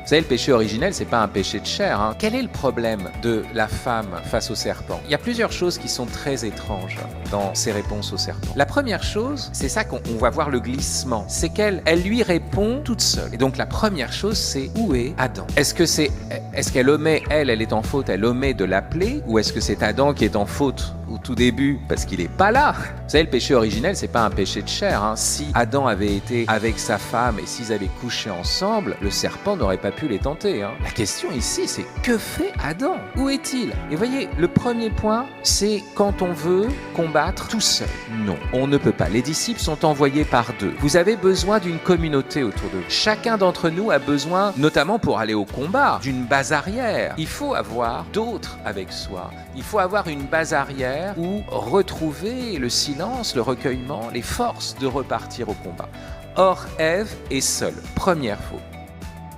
Vous savez, le péché originel, c'est pas un péché de chair, hein. Quel est le problème de la femme face au serpent? Il y a plusieurs choses qui sont très étranges dans ses réponses au serpent. La première chose, c'est ça qu'on va voir le glissement, c'est qu'elle lui répond toute seule. Et donc la première chose, c'est où est Adam? Est-ce qu'elle omet, elle est en faute, elle omet de l'appeler, ou est-ce que c'est Adam qui est en faute au tout début parce qu'il est pas là? Vous savez, le péché originel, c'est pas un péché de chair, hein. Si Adam avait été avec sa femme et s'ils avaient couché ensemble, le serpent n'aurait pas pu les tenter, hein. La question ici, c'est que fait Adam? Où est-il? Et voyez, le premier point, c'est quand on veut combattre tout seul. Non, on ne peut pas. Les disciples sont envoyés par deux. Vous avez besoin d'une communauté autour de vous. Chacun d'entre nous a besoin, notamment pour aller au combat, d'une base arrière. Il faut avoir d'autres avec soi. Il faut avoir une base arrière où retrouver le silence, le recueillement, les forces de repartir au combat. Or, Ève est seule. Première faute.